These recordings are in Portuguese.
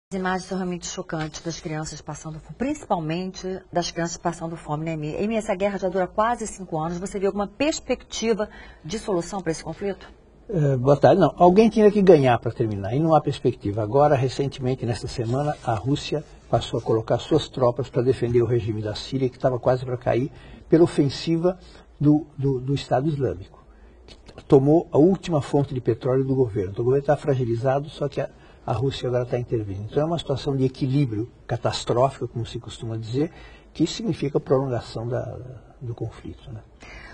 As imagens são realmente chocantes das crianças passando fome, principalmente das crianças passando fome, né, Emi? Emi, essa guerra já dura quase 5 anos. Você vê alguma perspectiva de solução para esse conflito? Boa tarde. Não, alguém tinha que ganhar para terminar, e não há perspectiva. Agora, recentemente, nesta semana, a Rússia passou a colocar suas tropas para defender o regime da Síria, que estava quase para cair, pela ofensiva do Estado Islâmico, que tomou a última fonte de petróleo do governo. Então, o governo está fragilizado, só que a Rússia agora está intervindo. Então é uma situação de equilíbrio catastrófico, como se costuma dizer, que significa prolongação do conflito, né?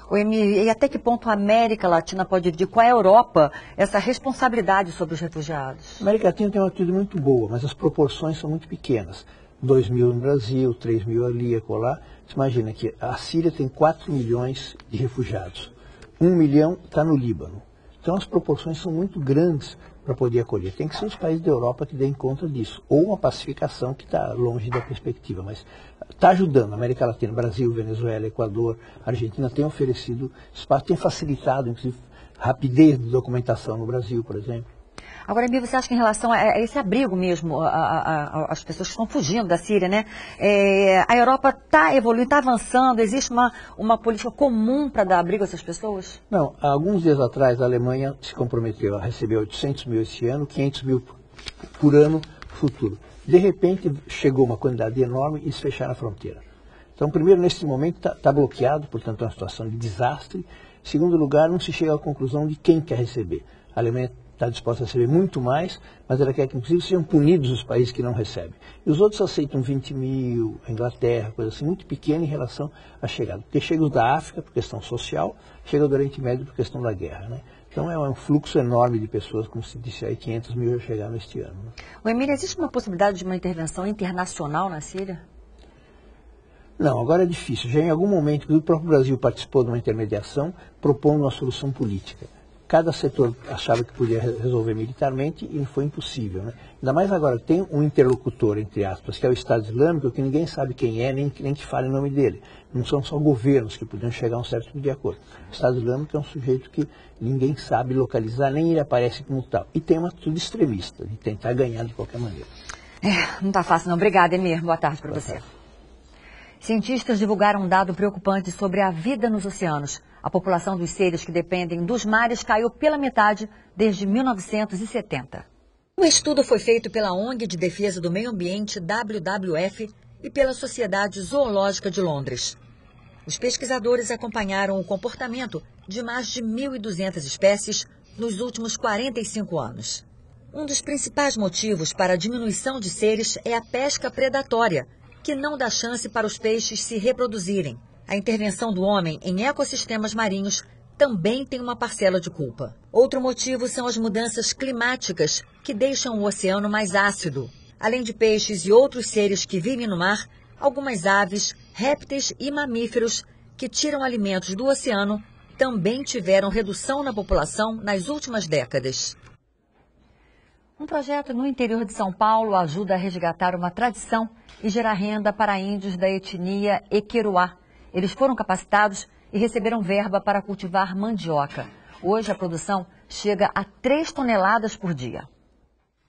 O Emi, e até que ponto a América Latina pode dividir com a Europa essa responsabilidade sobre os refugiados? A América Latina tem uma atitude muito boa, mas as proporções são muito pequenas. 2 mil no Brasil, 3 mil ali, acolá. Você imagina que a Síria tem 4 milhões de refugiados. 1 milhão está no Líbano. Então as proporções são muito grandes para poder acolher. Tem que ser os países da Europa que deem conta disso. Ou uma pacificação que está longe da perspectiva. Mas está ajudando. A América Latina, Brasil, Venezuela, Equador, Argentina tem oferecido espaço, tem facilitado, inclusive, rapidez de documentação no Brasil, por exemplo. Agora, Emi, você acha que em relação a esse abrigo mesmo, as pessoas que estão fugindo da Síria, né? A Europa está evoluindo, está avançando, existe uma política comum para dar abrigo a essas pessoas? Não, há alguns dias atrás a Alemanha se comprometeu a receber 800 mil esse ano, 500 mil por ano futuro. De repente chegou uma quantidade enorme e eles fecharam a fronteira. Então, primeiro, nesse momento está bloqueado, portanto é uma situação de desastre. Em segundo lugar, não se chega à conclusão de quem quer receber. A Alemanha está disposta a receber muito mais, mas ela quer que, inclusive, sejam punidos os países que não recebem. E os outros aceitam 20 mil, a Inglaterra, coisa assim, muito pequena em relação à chegada. Porque chega os da África, por questão social, chega do Oriente Médio por questão da guerra, né? Então é um fluxo enorme de pessoas, como se disse aí, 500 mil já chegaram este ano. Né? O Emílio, existe uma possibilidade de uma intervenção internacional na Síria? Não, agora é difícil. Já em algum momento, o próprio Brasil participou de uma intermediação propondo uma solução política. Cada setor achava que podia resolver militarmente e foi impossível, né? Ainda mais agora, tem um interlocutor, entre aspas, que é o Estado Islâmico, que ninguém sabe quem é, nem que fale o nome dele. Não são só governos que podiam chegar a um certo tipo de acordo. O Estado Islâmico é um sujeito que ninguém sabe localizar, nem ele aparece como tal. E tem uma atitude extremista, de tentar ganhar de qualquer maneira. Não está fácil não. Obrigada, Emir. Boa tarde para você. Cientistas divulgaram um dado preocupante sobre a vida nos oceanos. A população dos seres que dependem dos mares caiu pela metade desde 1970. O estudo foi feito pela ONG de Defesa do Meio Ambiente, WWF, e pela Sociedade Zoológica de Londres. Os pesquisadores acompanharam o comportamento de mais de 1.200 espécies nos últimos 45 anos. Um dos principais motivos para a diminuição de seres é a pesca predatória, que não dá chance para os peixes se reproduzirem. A intervenção do homem em ecossistemas marinhos também tem uma parcela de culpa. Outro motivo são as mudanças climáticas, que deixam o oceano mais ácido. Além de peixes e outros seres que vivem no mar, algumas aves, répteis e mamíferos que tiram alimentos do oceano também tiveram redução na população nas últimas décadas. Um projeto no interior de São Paulo ajuda a resgatar uma tradição e gerar renda para índios da etnia Equeruá. Eles foram capacitados e receberam verba para cultivar mandioca. Hoje a produção chega a 3 toneladas por dia.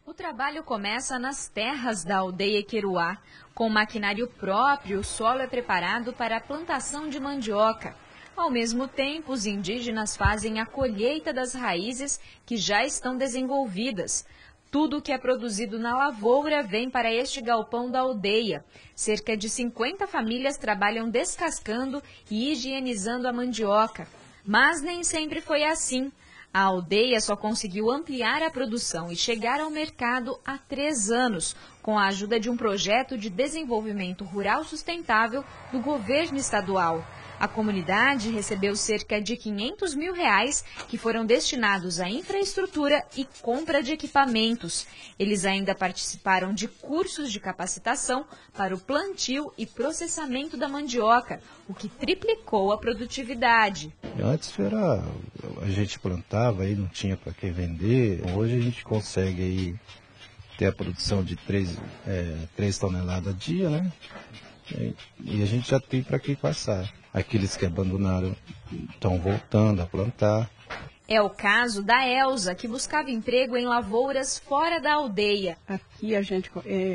O trabalho começa nas terras da aldeia Equeruá. Com maquinário próprio, o solo é preparado para a plantação de mandioca. Ao mesmo tempo, os indígenas fazem a colheita das raízes que já estão desenvolvidas. Tudo o que é produzido na lavoura vem para este galpão da aldeia. Cerca de 50 famílias trabalham descascando e higienizando a mandioca. Mas nem sempre foi assim. A aldeia só conseguiu ampliar a produção e chegar ao mercado há 3 anos, com a ajuda de um projeto de desenvolvimento rural sustentável do governo estadual. A comunidade recebeu cerca de R$500 mil, que foram destinados à infraestrutura e compra de equipamentos. Eles ainda participaram de cursos de capacitação para o plantio e processamento da mandioca, o que triplicou a produtividade. Antes a gente plantava, aí não tinha para quem vender. Hoje a gente consegue aí ter a produção de 3 toneladas a dia, né? E a gente já tem para quem passar. Aqueles que abandonaram estão voltando a plantar. É o caso da Elza, que buscava emprego em lavouras fora da aldeia. Aqui a gente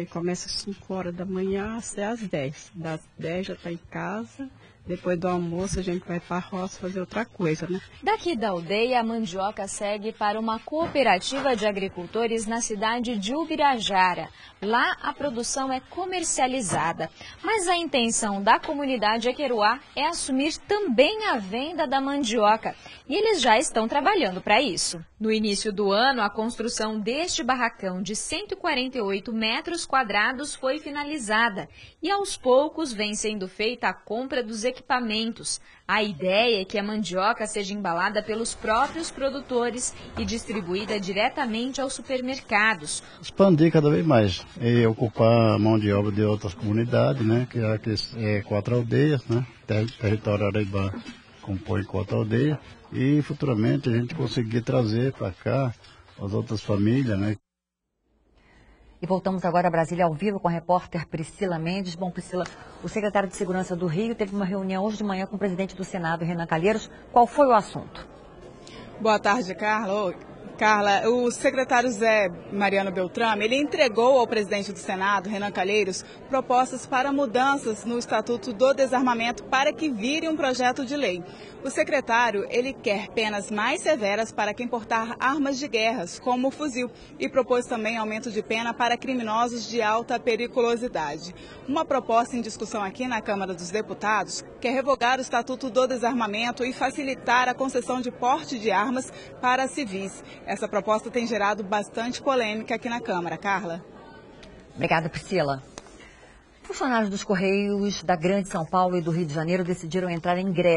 começa às 5 horas da manhã até às 10. Das 10 já está em casa. Depois do almoço a gente vai para a roça fazer outra coisa, né? Daqui da aldeia, a mandioca segue para uma cooperativa de agricultores na cidade de Ubirajara. Lá a produção é comercializada, mas a intenção da comunidade Equeruá é assumir também a venda da mandioca. E eles já estão trabalhando para isso. No início do ano, a construção deste barracão de 148 metros quadrados foi finalizada e aos poucos vem sendo feita a compra dos equipamentos. A ideia é que a mandioca seja embalada pelos próprios produtores e distribuída diretamente aos supermercados. Expandir cada vez mais e ocupar a mão de obra de outras comunidades, né? Que é 4 aldeias, né? Território Araibá compõe 4 aldeias e futuramente a gente conseguir trazer para cá as outras famílias, né? E voltamos agora a Brasília ao vivo com a repórter Priscila Mendes. Bom, Priscila, o secretário de Segurança do Rio teve uma reunião hoje de manhã com o presidente do Senado, Renan Calheiros. Qual foi o assunto? Boa tarde, Carla. Carla, o secretário Zé Mariano Beltrame, ele entregou ao presidente do Senado, Renan Calheiros, propostas para mudanças no Estatuto do Desarmamento para que vire um projeto de lei. O secretário, ele quer penas mais severas para quem portar armas de guerra, como o fuzil, e propôs também aumento de pena para criminosos de alta periculosidade. Uma proposta em discussão aqui na Câmara dos Deputados quer revogar o Estatuto do Desarmamento e facilitar a concessão de porte de armas para civis. Essa proposta tem gerado bastante polêmica aqui na Câmara. Carla. Obrigada, Priscila. Funcionários dos Correios da Grande São Paulo e do Rio de Janeiro decidiram entrar em greve.